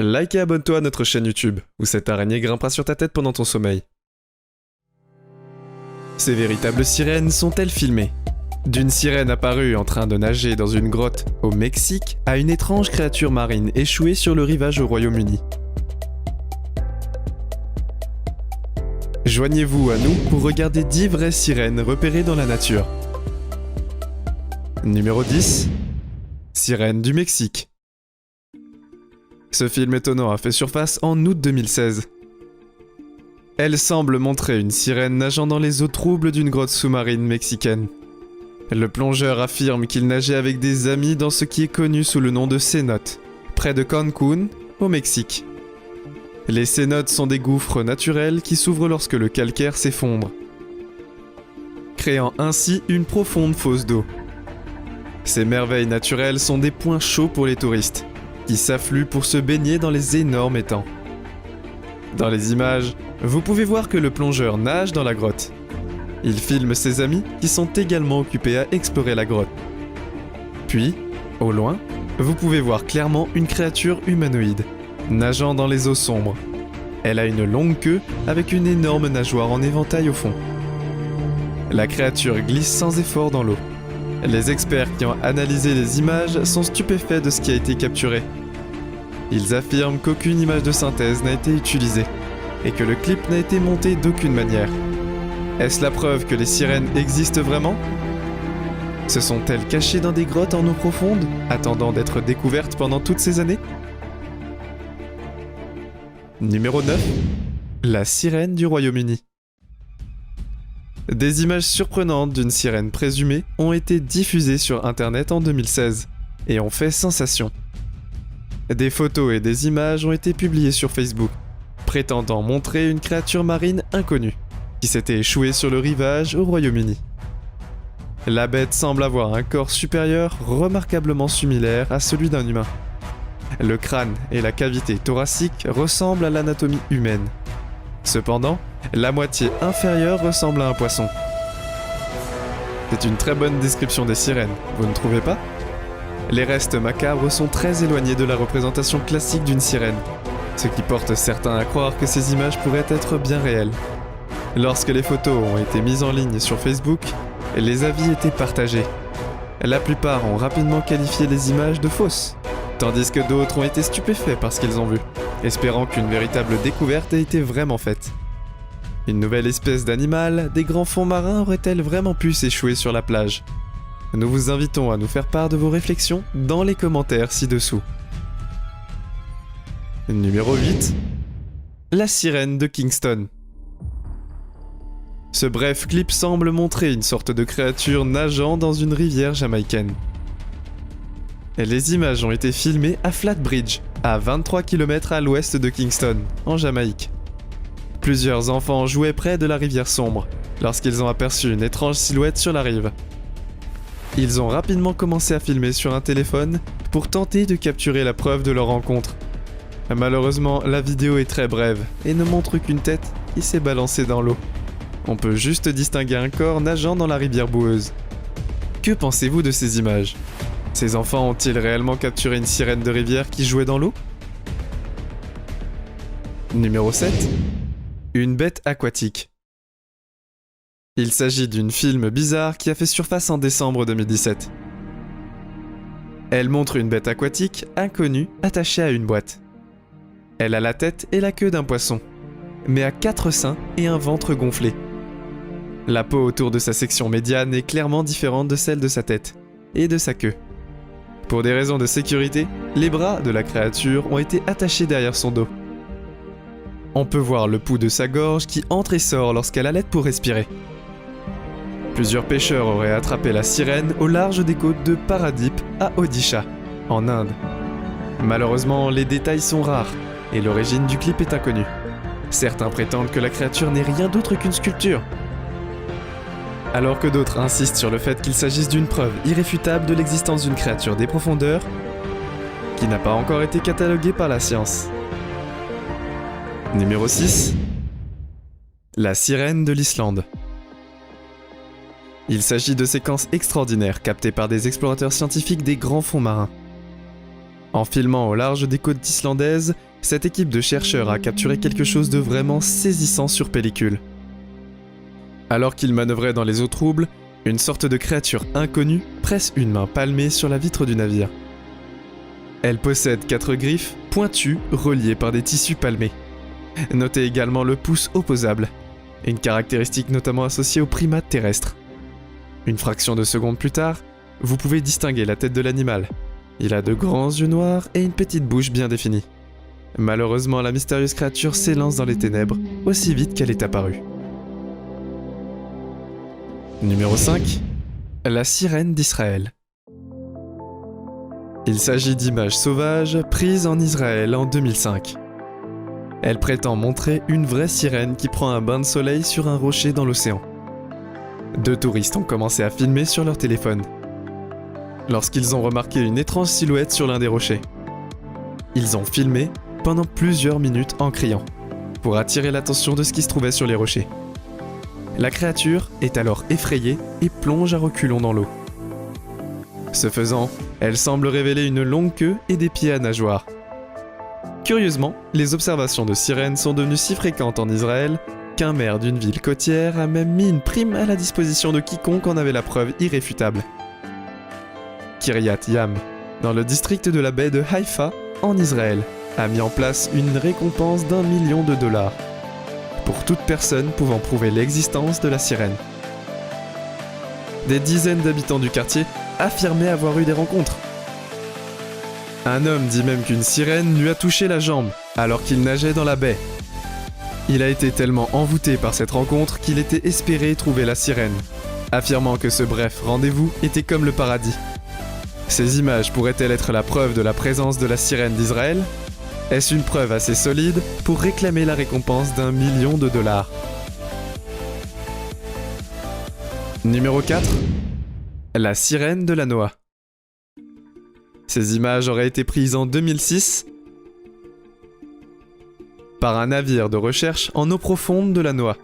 Like et abonne-toi à notre chaîne YouTube, où cette araignée grimpera sur ta tête pendant ton sommeil. Ces véritables sirènes sont-elles filmées? D'une sirène apparue en train de nager dans une grotte au Mexique à une étrange créature marine échouée sur le rivage au Royaume-Uni. Joignez-vous à nous pour regarder 10 vraies sirènes repérées dans la nature. Numéro 10. Sirène du Mexique. Ce film étonnant a fait surface en août 2016. Elle semble montrer une sirène nageant dans les eaux troubles d'une grotte sous-marine mexicaine. Le plongeur affirme qu'il nageait avec des amis dans ce qui est connu sous le nom de cénotes, près de Cancún, au Mexique. Les cénotes sont des gouffres naturels qui s'ouvrent lorsque le calcaire s'effondre, créant ainsi une profonde fosse d'eau. Ces merveilles naturelles sont des points chauds pour les touristes, qui s'affluent pour se baigner dans les énormes étangs. Dans les images, vous pouvez voir que le plongeur nage dans la grotte. Il filme ses amis qui sont également occupés à explorer la grotte. Puis, au loin, vous pouvez voir clairement une créature humanoïde, nageant dans les eaux sombres. Elle a une longue queue avec une énorme nageoire en éventail au fond. La créature glisse sans effort dans l'eau. Les experts qui ont analysé les images sont stupéfaits de ce qui a été capturé. Ils affirment qu'aucune image de synthèse n'a été utilisée et que le clip n'a été monté d'aucune manière. Est-ce la preuve que les sirènes existent vraiment? Se sont-elles cachées dans des grottes en eau profonde, attendant d'être découvertes pendant toutes ces années? Numéro 9. La sirène du Royaume-Uni. Des images surprenantes d'une sirène présumée ont été diffusées sur Internet en 2016 et ont fait sensation. Des photos et des images ont été publiées sur Facebook, prétendant montrer une créature marine inconnue qui s'était échouée sur le rivage au Royaume-Uni. La bête semble avoir un corps supérieur remarquablement similaire à celui d'un humain. Le crâne et la cavité thoracique ressemblent à l'anatomie humaine. Cependant, la moitié inférieure ressemble à un poisson. C'est une très bonne description des sirènes, vous ne trouvez pas? Les restes macabres sont très éloignés de la représentation classique d'une sirène, ce qui porte certains à croire que ces images pourraient être bien réelles. Lorsque les photos ont été mises en ligne sur Facebook, les avis étaient partagés. La plupart ont rapidement qualifié les images de fausses, tandis que d'autres ont été stupéfaits par ce qu'ils ont vu, espérant qu'une véritable découverte ait été vraiment faite. Une nouvelle espèce d'animal, des grands fonds marins auraient-elles vraiment pu s'échouer sur la plage? Nous vous invitons à nous faire part de vos réflexions dans les commentaires ci-dessous. Numéro 8. La sirène de Kingston. Ce bref clip semble montrer une sorte de créature nageant dans une rivière jamaïcaine. Les images ont été filmées à Flatbridge, à 23 km à l'ouest de Kingston, en Jamaïque. Plusieurs enfants jouaient près de la rivière sombre, lorsqu'ils ont aperçu une étrange silhouette sur la rive. Ils ont rapidement commencé à filmer sur un téléphone pour tenter de capturer la preuve de leur rencontre. Malheureusement, la vidéo est très brève et ne montre qu'une tête qui s'est balancée dans l'eau. On peut juste distinguer un corps nageant dans la rivière boueuse. Que pensez-vous de ces images? Ces enfants ont-ils réellement capturé une sirène de rivière qui jouait dans l'eau? Numéro 7. Une bête aquatique. Il s'agit d'une film bizarre qui a fait surface en décembre 2017. Elle montre une bête aquatique inconnue attachée à une boîte. Elle a la tête et la queue d'un poisson, mais a 4 seins et un ventre gonflé. La peau autour de sa section médiane est clairement différente de celle de sa tête et de sa queue. Pour des raisons de sécurité, les bras de la créature ont été attachés derrière son dos. On peut voir le pouls de sa gorge qui entre et sort lorsqu'elle allait pour respirer. Plusieurs pêcheurs auraient attrapé la sirène au large des côtes de Paradip à Odisha, en Inde. Malheureusement, les détails sont rares et l'origine du clip est inconnue. Certains prétendent que la créature n'est rien d'autre qu'une sculpture, alors que d'autres insistent sur le fait qu'il s'agisse d'une preuve irréfutable de l'existence d'une créature des profondeurs qui n'a pas encore été cataloguée par la science. Numéro 6. La sirène de l'Islande. Il s'agit de séquences extraordinaires captées par des explorateurs scientifiques des grands fonds marins. En filmant au large des côtes islandaises, cette équipe de chercheurs a capturé quelque chose de vraiment saisissant sur pellicule. Alors qu'ils manœuvraient dans les eaux troubles, une sorte de créature inconnue presse une main palmée sur la vitre du navire. Elle possède 4 griffes pointues reliées par des tissus palmés. Notez également le pouce opposable, une caractéristique notamment associée aux primates terrestres. Une fraction de seconde plus tard, vous pouvez distinguer la tête de l'animal. Il a de grands yeux noirs et une petite bouche bien définie. Malheureusement, la mystérieuse créature s'élance dans les ténèbres aussi vite qu'elle est apparue. Numéro 5. La sirène d'Israël. Il s'agit d'images sauvages prises en Israël en 2005. Elle prétend montrer une vraie sirène qui prend un bain de soleil sur un rocher dans l'océan. 2 touristes ont commencé à filmer sur leur téléphone lorsqu'ils ont remarqué une étrange silhouette sur l'un des rochers. Ils ont filmé pendant plusieurs minutes en criant, pour attirer l'attention de ce qui se trouvait sur les rochers. La créature est alors effrayée et plonge à reculons dans l'eau. Ce faisant, elle semble révéler une longue queue et des pieds à nageoires. Curieusement, les observations de sirènes sont devenues si fréquentes en Israël qu'un maire d'une ville côtière a même mis une prime à la disposition de quiconque en avait la preuve irréfutable. Kiryat Yam, dans le district de la baie de Haïfa, en Israël, a mis en place une récompense d'1 million de dollars pour toute personne pouvant prouver l'existence de la sirène. Des dizaines d'habitants du quartier affirmaient avoir eu des rencontres. Un homme dit même qu'une sirène lui a touché la jambe alors qu'il nageait dans la baie. Il a été tellement envoûté par cette rencontre qu'il était espéré trouver la sirène, affirmant que ce bref rendez-vous était comme le paradis. Ces images pourraient-elles être la preuve de la présence de la sirène d'Israël ? Est-ce une preuve assez solide pour réclamer la récompense d'1 million de dollars ? Numéro 4. La sirène de la Noah. Ces images auraient été prises en 2006 par un navire de recherche en eau profonde de la Noah.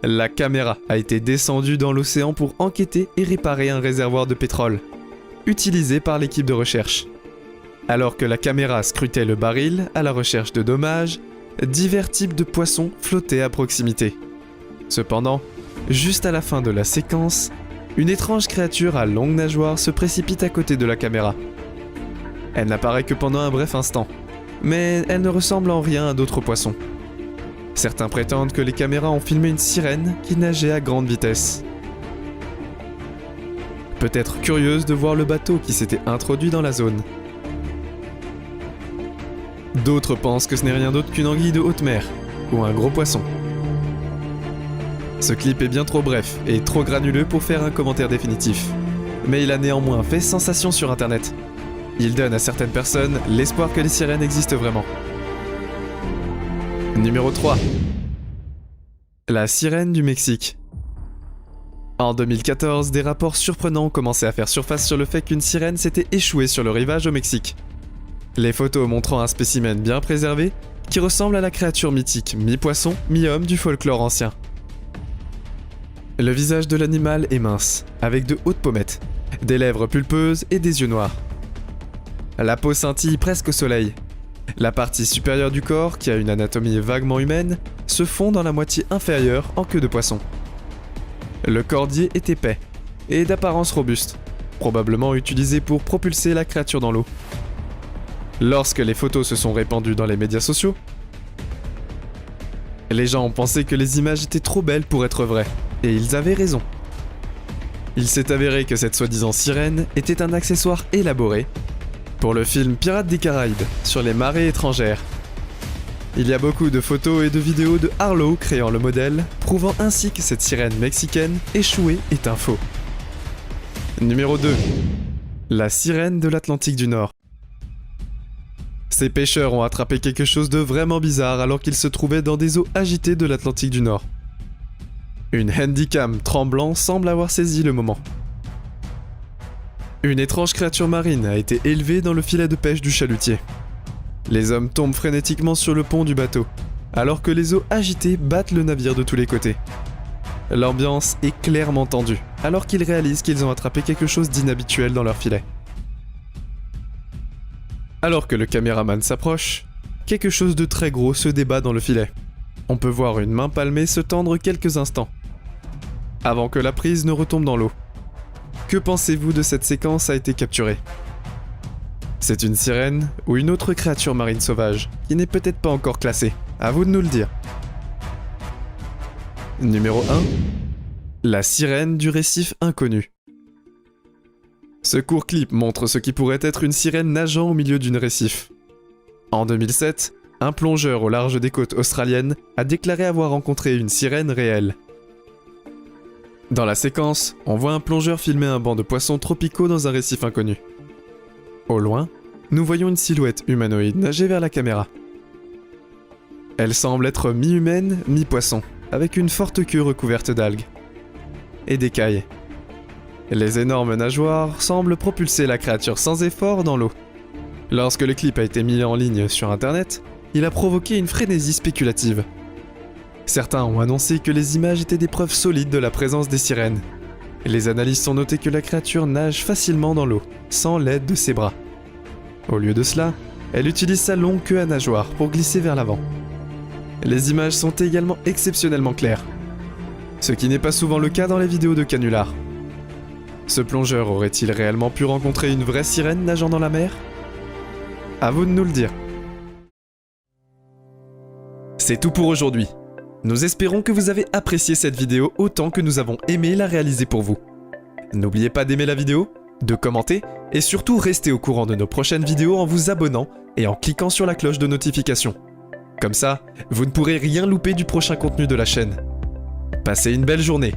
La caméra a été descendue dans l'océan pour enquêter et réparer un réservoir de pétrole, utilisé par l'équipe de recherche. Alors que la caméra scrutait le baril à la recherche de dommages, divers types de poissons flottaient à proximité. Cependant, juste à la fin de la séquence, une étrange créature à longues nageoires se précipite à côté de la caméra. Elle n'apparaît que pendant un bref instant, mais elle ne ressemble en rien à d'autres poissons. Certains prétendent que les caméras ont filmé une sirène qui nageait à grande vitesse. Peut-être curieuse de voir le bateau qui s'était introduit dans la zone. D'autres pensent que ce n'est rien d'autre qu'une anguille de haute mer, ou un gros poisson. Ce clip est bien trop bref et trop granuleux pour faire un commentaire définitif. Mais il a néanmoins fait sensation sur internet. Il donne à certaines personnes l'espoir que les sirènes existent vraiment. Numéro 3. La sirène du Mexique. En 2014, des rapports surprenants ont commencé à faire surface sur le fait qu'une sirène s'était échouée sur le rivage au Mexique. Les photos montrant un spécimen bien préservé qui ressemble à la créature mythique mi-poisson, mi-homme du folklore ancien. Le visage de l'animal est mince, avec de hautes pommettes, des lèvres pulpeuses et des yeux noirs. La peau scintille presque au soleil. La partie supérieure du corps, qui a une anatomie vaguement humaine, se fond dans la moitié inférieure en queue de poisson. Le cordier est épais et d'apparence robuste, probablement utilisé pour propulser la créature dans l'eau. Lorsque les photos se sont répandues dans les médias sociaux, les gens ont pensé que les images étaient trop belles pour être vraies, et ils avaient raison. Il s'est avéré que cette soi-disant sirène était un accessoire élaboré pour le film Pirates des Caraïbes sur les marées étrangères. Il y a beaucoup de photos et de vidéos de Harlow créant le modèle, prouvant ainsi que cette sirène mexicaine échouée est un faux. Numéro 2. La sirène de l'Atlantique du Nord. Ces pêcheurs ont attrapé quelque chose de vraiment bizarre alors qu'ils se trouvaient dans des eaux agitées de l'Atlantique du Nord. Une handycam tremblant semble avoir saisi le moment. Une étrange créature marine a été élevée dans le filet de pêche du chalutier. Les hommes tombent frénétiquement sur le pont du bateau, alors que les eaux agitées battent le navire de tous les côtés. L'ambiance est clairement tendue, alors qu'ils réalisent qu'ils ont attrapé quelque chose d'inhabituel dans leur filet. Alors que le caméraman s'approche, quelque chose de très gros se débat dans le filet. On peut voir une main palmée se tendre quelques instants, avant que la prise ne retombe dans l'eau. Que pensez-vous de cette séquence a été capturée? C'est une sirène ou une autre créature marine sauvage, qui n'est peut-être pas encore classée. À vous de nous le dire. Numéro 1. La sirène du récif inconnu. Ce court clip montre ce qui pourrait être une sirène nageant au milieu d'une récif. En 2007, un plongeur au large des côtes australiennes a déclaré avoir rencontré une sirène réelle. Dans la séquence, on voit un plongeur filmer un banc de poissons tropicaux dans un récif inconnu. Au loin, nous voyons une silhouette humanoïde nager vers la caméra. Elle semble être mi-humaine, mi-poisson, avec une forte queue recouverte d'algues et d'écailles. Les énormes nageoires semblent propulser la créature sans effort dans l'eau. Lorsque le clip a été mis en ligne sur internet, il a provoqué une frénésie spéculative. Certains ont annoncé que les images étaient des preuves solides de la présence des sirènes. Les analystes ont noté que la créature nage facilement dans l'eau, sans l'aide de ses bras. Au lieu de cela, elle utilise sa longue queue à nageoire pour glisser vers l'avant. Les images sont également exceptionnellement claires, ce qui n'est pas souvent le cas dans les vidéos de canulars. Ce plongeur aurait-il réellement pu rencontrer une vraie sirène nageant dans la mer? À vous de nous le dire. C'est tout pour aujourd'hui. Nous espérons que vous avez apprécié cette vidéo autant que nous avons aimé la réaliser pour vous. N'oubliez pas d'aimer la vidéo, de commenter et surtout restez au courant de nos prochaines vidéos en vous abonnant et en cliquant sur la cloche de notification. Comme ça, vous ne pourrez rien louper du prochain contenu de la chaîne. Passez une belle journée.